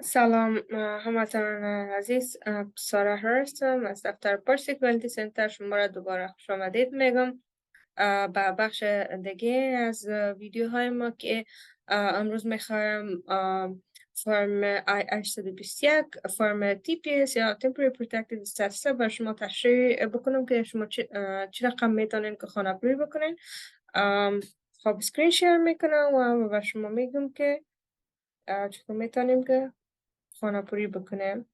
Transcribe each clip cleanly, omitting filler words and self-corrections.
سلام هموطنان عزیز. سارا هستم از دفتر پرسی کوالیتی سنتر. شما را دوباره خوش آمدید میگم به بخش دیگه از ویدیوهای ما که امروز میخوایم فرم I-821 فرم TPS یا Temporary Protected Status بر شما تشریح بکنم که شما چی رقم میتونین که خانه پوری بکنین. خب سکرین شیر میکنم و به شما میگم که چطور میتونیم که خانه پوری بکنیم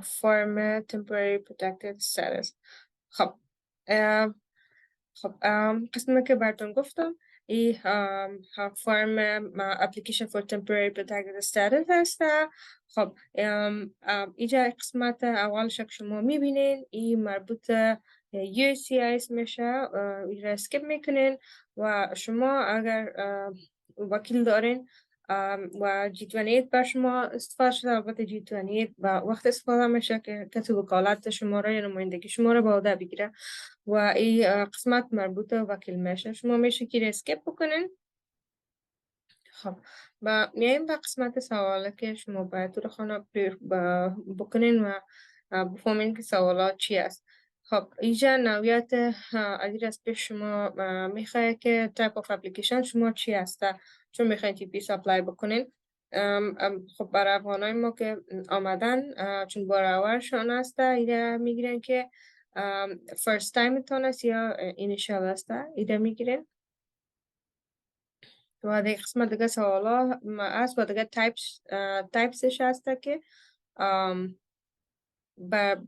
فرم temporary protected status. خب اه، قسمی که براتون گفتم این فرم application for temporary protected status هست. خب اینجا قسمت اولش که شما میبینین این مربوط USCIS میشه. این را اسکیپ میکنین و شما اگر وکیل دارین و G28 بر شما استفاده شده. البته G28 و وقت استفاده میشه که کسی وکالت شما را یا نمایندگی شما را به عهده بگیره و این قسمت مربوط به وکیل میشه. شما میشه که اسکیپ بکنین. خب میایم به قسمت سواله که شما باید تو خانه بکنین و بفهمین که سوالات چی است. خب اینجا نوعیت ادرس به شما میخواه که تایپ آف اپلیکیشن شما چی هسته، چون میخواین TPS اپلای بکنین. خب برای افغانای ما که آمدن چون بار اولشان هسته ایده میگیرن که فرست تایم تان است یا اینیشال هسته ایده میگیرن و دیگه قسمت دیگه سوالا است و دیگه تایپسش هسته که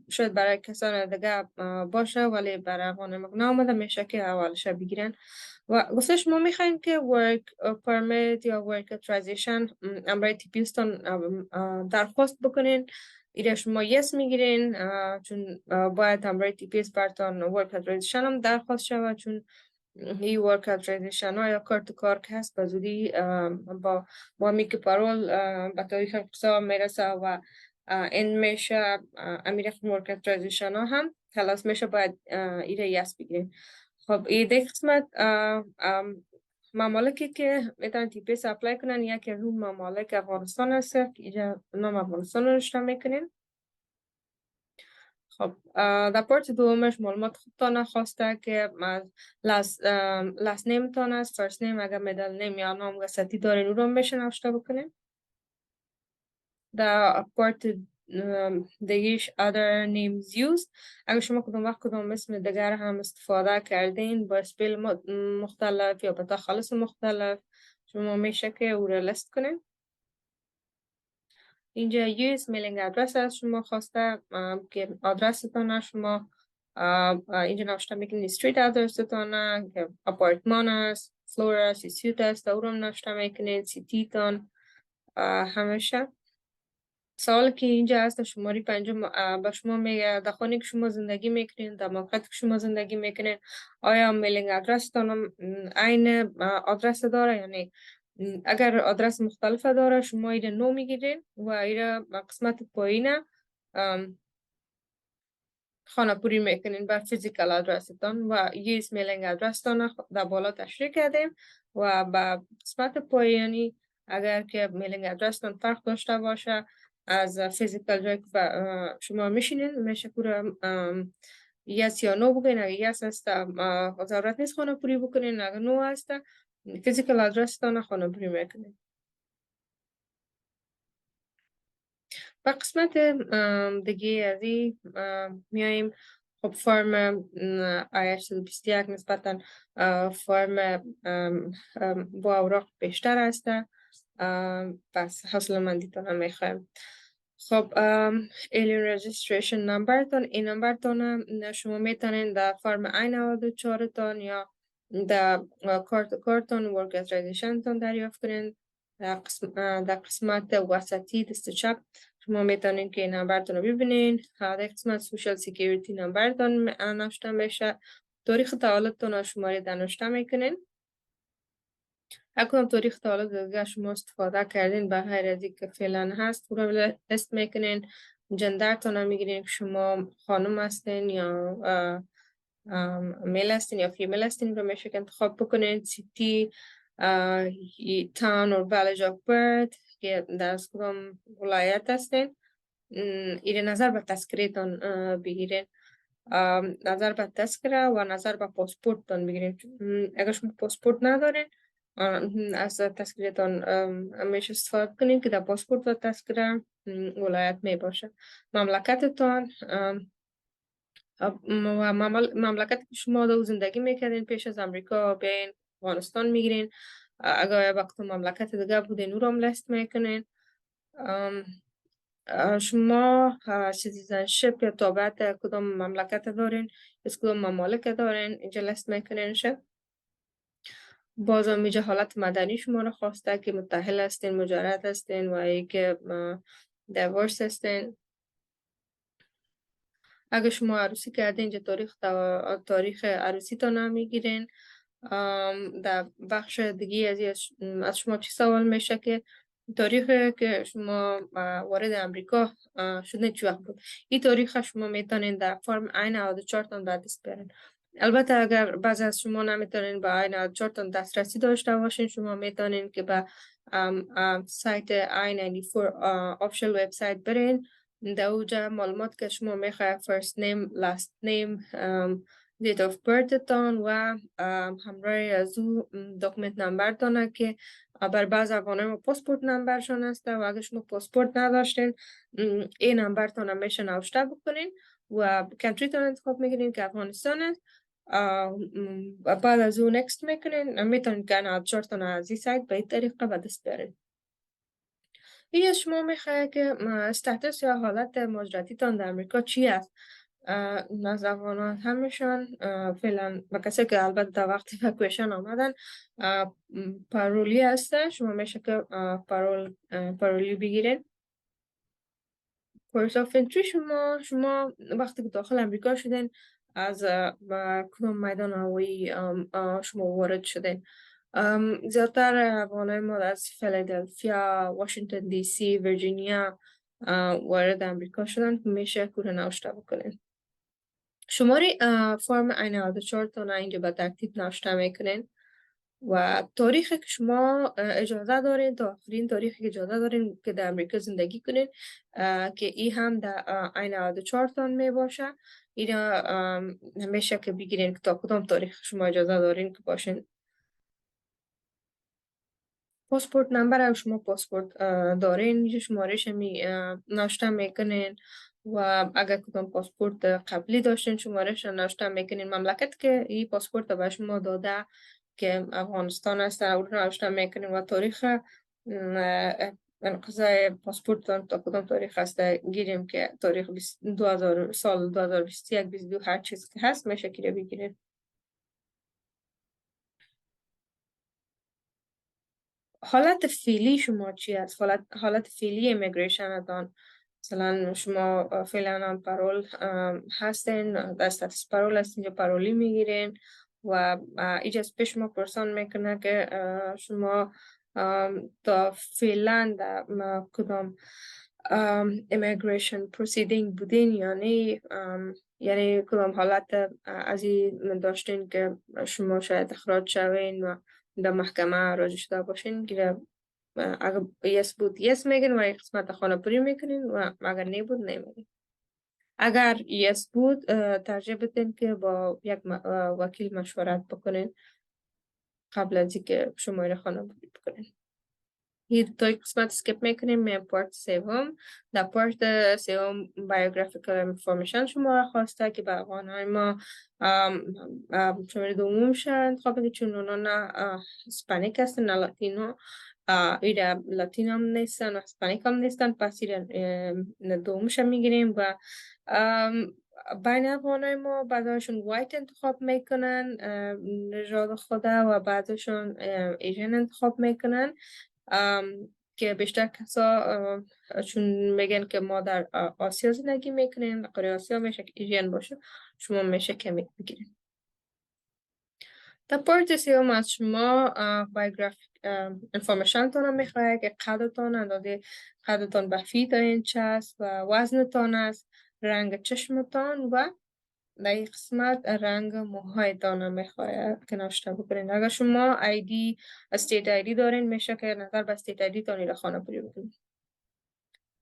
شاید برای کسان دیگه باشه ولی برای افغان ما آمده میشه که اولش بگیرن. و گفتش ما میخوایم که work permit یا work authorization برای TPS درخواست بکنین. ایره شما یس میگیرین چون باید برای TPS براتون work authorization هم درخواست شود، چون این work authorization ها یا کار تو کار که هست به زودی با میک پارول به تاریخ حساب میرسه و این میشه امیر work authorization ها هم خلاص میشه باید ایره یس بگیرین. خب این قسمت ممالکی که میتونن TPS اپلای کنن یکی از اون ممالک افغانستان هست که اینجا نام افغانستان رو نوشته میکنین. خب در پارت دومش معلومات خودتان خواسته که لاست نیم تان است، فرست نیم اگر میدل نیم یا نام گستی دارین اون رو میشه نوشته بکنین. در پارت دیگهش other names used اگر شما کدوم وقت کدوم اسم دیگر هم استفاده کردین با اسپیل مختلف یا با تخلص مختلف شما میشه که او را لیست کنین. اینجا US میلینگ ادرس از شما خواسته که آدرستان شما اینجا نوشته میکنین استریت ادرستان که اپارتمان است، فلور است، سیوت است، او رو نوشته میکنین، سیتی تان همیشه. سوال که اینجا هست شماری 5 به شما میگه در خانه که شما زندگی میکنین، در موقعیت که شما زندگی میکنین آیا میلینگ ادرستان عین آدرس داره یا نه. اگر آدرس مختلف داره شما ایره نو میگیرین و ایره قسمت پایینه خانه پوری میکنین بر فیزیکال ادرستان و یوز میلینگ ادرستان در بالا تشریح کردیم و به قسمت پایینی اگر که میلینگ ادرستان فرق داشته باشه از فیزیکال جایی که شما میشینین میشه پورا یس یا نو بگین. اگر یس هست ضرورت نیست خانه پوری بکنین، اگر نو هست فیزیکال ادرستان خانه پوری میکنین. و قسمت دیگه از این میاییم. خب فرم I-821 نسبتا فرم با اوراق بیشتر هسته، پس حاصل مندیتون هم میخوایم. خب ایلین رجیستریشن نمبرتون، این نمبرتون شما میتونین در فرم I-94 تون یا در کارتون ورک اترایزیشن تون دریافت کنین. در قسمت وسطی دست چپ شما میتونین که این نمبرتون رو ببینین. در قسمت سوشال سیکیوریتی نمبرتون نوشته میشه، تاریخ تولدتون شماره نوشته میکنین. اگر تاریخ تولد دیگه شما استفاده کردین به غیر از اینکه فعلا هست او رو لیست میکنین. جندرتون رو میگیرین که شما خانم هستین یا میل هستین یا فیمیل هستین رو میشه که انتخاب بکنین. سیتی town or village of birth که در از کدام ولایت هستین. این نظر به تذکرتان بگیرین، نظر به تذکره و نظر به پاسپورتتان بگیرین. اگر شما پاسپورت ندارین از تذکرتان همیشه استفاده کنین که در پاسپورت و تذکره ولایت می باشه. مملکتتان و مملکت که شما در زندگی میکردین پیش از امریکا بیاین افغانستان میگیرین. اگر وقت مملکت دیگه بودین او رو هم لست میکنین. شما سیتیزنشپ یا تابعیت کدام مملکت دارین، از کدام ممالک دارین، اینجا لست میکنین شه. باز هم اینجا حالت مدنی شما رو خواسته که متأهل هستین، مجرد هستین و ای که دیورس هستین. اگه شما عروسی کردین اینجا تاریخ عروسی تا نمیگیرین. در بخش دیگه از شما چی سوال میشه که تاریخ که شما وارد امریکا شدین چی وقت بود؟ این تاریخ شما میتونین در فرم I-94 تان به دست بیارین. البته اگر بعضی از شما نمیتونین به I-94 تان دسترسی داشته باشین، شما میتونین که به سایت I-94 official وبسایت برین. در اوجا معلومات که شما میخواه first name, last name, date of birth تان و همراه از او داکومنت نمبر تانه که بر بعض افغانه ما پاسپورت نمبرشان هسته و اگر شما پاسپورت نداشتین این نمبر تان همیشه نوشته بکنین و کنتری تان انتخاب میکنین که افغانستان است. و بعد از اون نکست میکنین، میتونین که 94 تان از این سایت به این طریقه به دست بیارین. این از شما میخواه که استاتوس یا حالت مهاجرتی تان در امریکا چی است. از افغانان همیشان فعلا با کسی که البته در وقت اواکویشن آمدن پارولی هسته، شما میشه که پارولی بگیرین. پورت آف انتری شما وقتی که داخل امریکا شدین از کدام میدان هوایی شما وارد شدین. زیادتر افغانای ما از فیلادلفیا، واشنگتن دی سی، ویرجینیا وارد امریکا شدن که میشه که نوشته بکنین. شماره فرم I-94 تان اینجا به ترتیب نوشته میکنین و تاریخی که شما اجازه دارین تا آخرین تاریخی که اجازه دارین که در امریکا زندگی کنین که این هم در I-94 تان می باشه. اینا همیشه که بگیرین که تا کدام تاریخ شما اجازه دارین که باشین. پاسپورت نمبر شما پاسپورت دارین شمارش نوشته میکنین و اگر کدام پاسپورت قبلی داشتین شمارش نوشته میکنین. مملکت که این پاسپورت به شما داده که افغانستان است او نوشته میکنین و تاریخ انقضای پاسپورت تا کدام تاریخ است گیریم که تاریخ سال 2021 22 هر چیز که هست میشه که بگیرین. حالت فعلی شما چی است؟ حالت فعلی امیگریشن تان، مثلا شما فعلا هم پارول هستین، دستت پارول هستین یا پارولی میگیرین و ایجا پیش شما پرسان میکنه که شما تا فعلا در کدام امیگریشن پروسیدینگ بودین یعنی کدام حالت از این داشتین که شما شاید اخراج شوین و در محکمه راجع شده باشین که اگر یس بود یس میگن و یک قسمت خانه پوری میکنین و اگر نی بود نمیگن. اگر یس بود ترجیح بدین که با یک وکیل مشورت بکنین قبل از اینکه شما خانه پوری بکنین. این دو قسمت اسکیپ میکنیم. می پارت سوم. در پارت سوم بایوگرافیکال انفورمیشن شما را خواسته که به افغانهای ما شماره دوم شد خب چون اونا نه اسپانیک هستن نه لاتینو، ایره لاتین هم نیستن و اسپانیک هم نیستن، پس ایره دومش میگیریم و بین افغانهای ما بعضشون وایت انتخاب میکنن نژاد خوده و بعضشون ایژن انتخاب میکنن که بیشتر کسا چون میگن که ما در آسیا زندگی میکنیم، قاره آسیا میشه که ایژن باشه، شما میشه که میگیریم. در پارت سوم از شما بایوگرافیک انفورمیشن تان میخواه که قدتان، اندازه قدتان به فیت اینچ است و وزنتان است، رنگ چشمتان و در این قسمت رنگ موهایتان رو میخواد که نوشته بکنین. اگر شما آیدی استیت آیدی دارین میشه که نظر به استیت آیدی تانی را خانه پوری بکنین.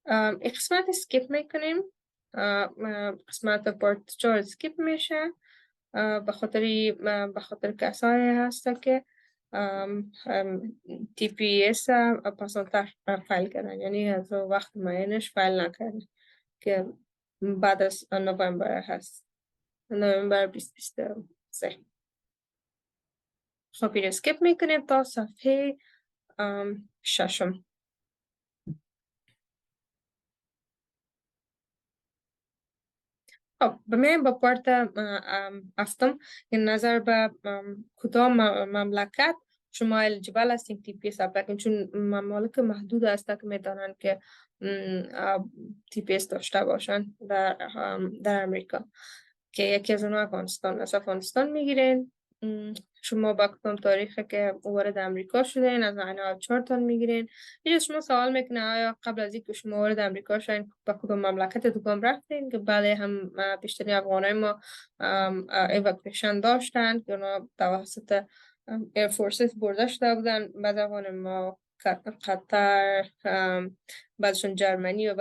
این قسمت اسکیپ میکنیم. قسمت پارت 4 اسکیپ میشه به خاطر کسایی هست که TPS پسانتر فایل کردن، یعنی از وقت معینش فایل نکردن که بعد از نوامبر هست، نوامبر 2023. خب این اسکیپ میکنیم تا صفحه 6. خب بمیم با پارت 7 این نظر به کدام مملکت شما الیجیبل هستین TPS اپلیکین، چون ممالک محدود هست که میتونن که TPS داشته باشن در امریکا، که یکی از اونها افغانستان. از افغانستان میگیرین. شما با کدام تاریخی که وارد امریکا شدین از 94 تان میگیرین. اینجا شما سوال میکنه آیا قبل از اینکه شما وارد امریکا شدین با کدام مملکت دوم رفتین، که بله هم بیشتری افغانای ما ایواکویشن داشتن که اونا توسط ایر فورسز برده شده بودن. بعد افغان ما قطر، بعضشون جرمنی و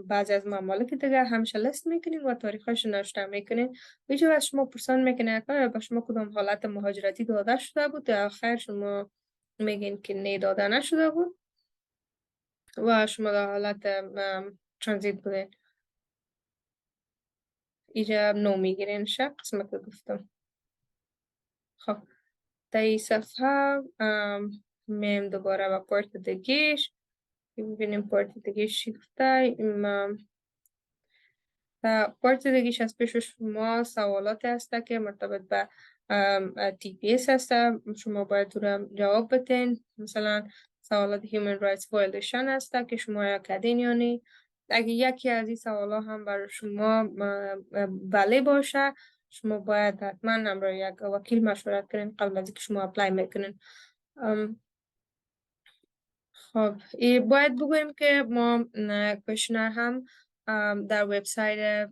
بعضی از ممالک دیگه همیشه لیست میکنین و تاریخش نوشته میکنین. اینجا از شما پرسان میکنه که با شما کدام حالت مهاجرتی داده شده بود، یا آخر شما میگین که نه داده نشده بود و شما در حالت ترانزیت بودین. اینجا نو میگیرین شب قسمت گفتم. خب در این صفحه میم دوباره با پارت دیگیش ببینیم پارت دیگیش چی گفته. پارت دیگیش از پیش شما سوالات هسته که مرتبط به TPS هسته، شما باید رو جواب بتین. مثلا سوالات Human Rights Violation هسته که شما یا کدین یا نی. اگه یکی از این سوالات هم برای شما بله باشه، شما باید حتما همراه یک وکیل مشورت کنین قبل از اینکه شما اپلای میکنین. خب باید بگویم که ما کوشنر هم در وبسایت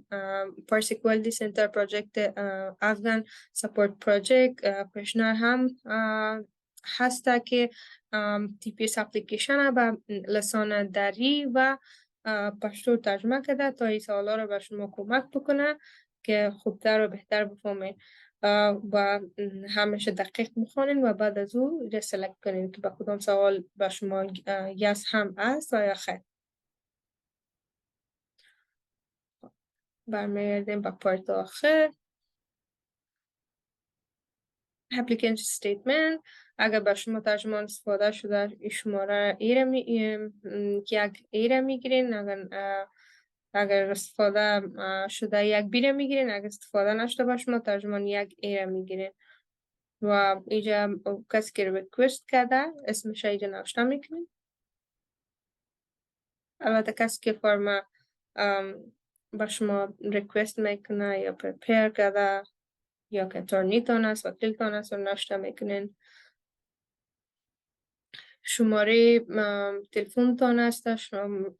پارسی کوالتی سنتر پروژکت افغان سپورت پروژکت کوشنر هم هسته که TPS اپلیکیشن به لسان دری و پشتو ترجمه کرده تا این سوالا رو به شما کمک بکنه که خوبتر و بهتر بفهمین و همیشه دقیق میخوانین و بعد از او سلکت کنین که به کدام سوال به شما یس هم است یا خیر. برمیگردیم به پارت آخر. اپلیکیشن استیتمنت. اگر به شما ترجمان استفاده شده این شماره یک ایره میگیرین. اگر استفاده شده یک بیره میگیرین. اگر استفاده نشده به شما ترجمان یک ایره میگیرین. و اینجا کسی که ریکوست کرده اسمش اینجا نوشته میکنین. البته کسی که فرم با شما ریکوست میکنه یا پرپیر کرده یا که اتورنیتان است وکیلتان است و نوشته میکنین. شماره تلفن تان است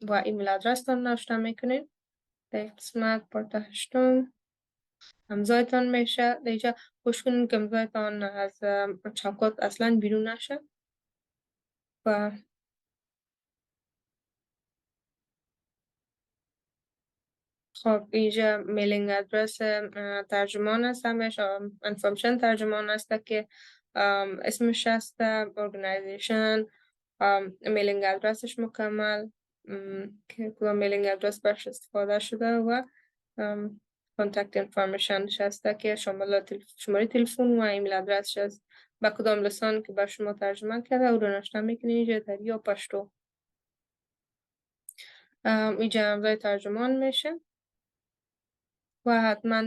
و ایمیل آدرس تان نوشته میکنین. در قسمت پارت 8 امضایتان میشه. در اینجا خوش کنین که امضایتان از چوکات اصلا بیرون نشه. و خب اینجا میلینگ ادرس ترجمان است، همش انفورمیشن ترجمان است که اسمش است، ارگنایزیشن، میلینگ ادرسش مکمل که کدام میلینگ ادرس برش استفاده شده و کانتکت انفورمیشنش است که شماره تلفن و ایمیل ادرسش است. با کدام لسان که بر شما ترجمه کرده او رو نوشته میکنید اینجا دری یا پشتو. اینجا امضای ترجمان میشه و حتما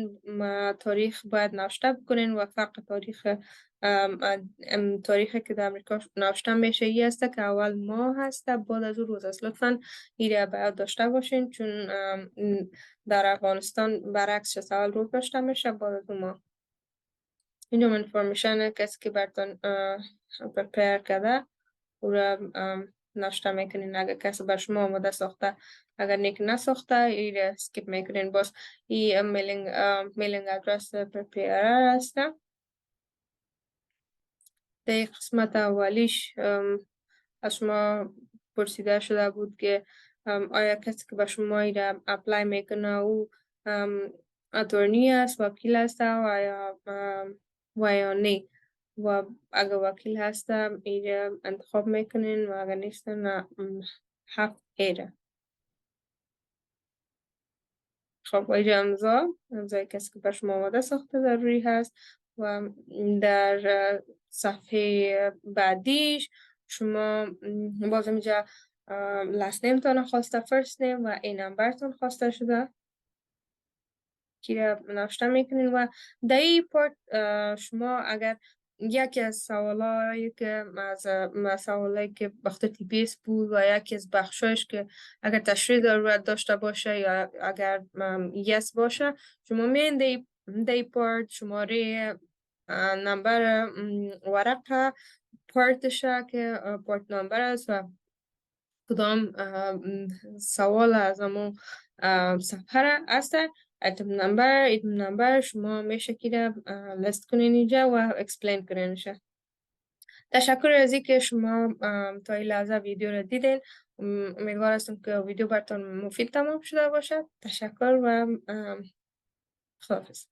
تاریخ باید نوشته بکنین و فقط تاریخی که در امریکا نوشته میشه ای است که اول ماه هست بعد از اون روز است. لطفا ایره باید داشته باشین چون در افغانستان برعکس اول روز داشته میشه بعد از اون ماه. اینجا انفورمیشن کسی که براتون پرپیر کرده او را ناشته میکنین اگر کسی بر شما آماده ساخته. اگر نیک نساخته این اسکیپ میکنین. باز این میلینگ ادرس پرپیرر هسته. در این قسمت اولیش از شما پرسیده شده بود که آیا کسی که به شما ایره اپلای میکنه او اتورنی است، وکیل است و یا نه. و اگر وکیل هسته ایره انتخاب میکنین و اگر نیسته نه 7 ایره. خب اینجا امضای کسی که به شما آماده ساخته ضروری هست. و در صفحه بعدیش شما باز اینجا last name تان خواسته، first name و این نمبر تان خواسته شده که نوشته میکنین. و در این پارت شما اگر یکی از سوالایی که سوالایی که بخاطر TPS بود و یکی از بخشایش که اگر تشریح ضرورت داشته باشه یا اگر یس باشه، شما میین در این پارت شماره نمبر ورقه پارتشه که پارت نمبر است و کدام سوال از همون صفحه است. ایتم نمبر شما میشه که لیست کنین اینجا و اکسپلین کنینشه. تشکر از اینکه شما تا این لحظه ویدیو رو دیدین. امیدوار هستم که ویدیو براتون مفید تمام شده باشد. تشکر و خداحافظ.